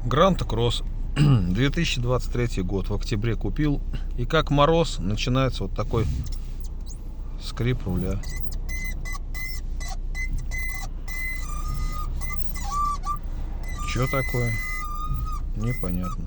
Гранта Кросс 2023 год, в октябре купил. И как мороз, начинается вот такой скрип руля. Что такое? Непонятно.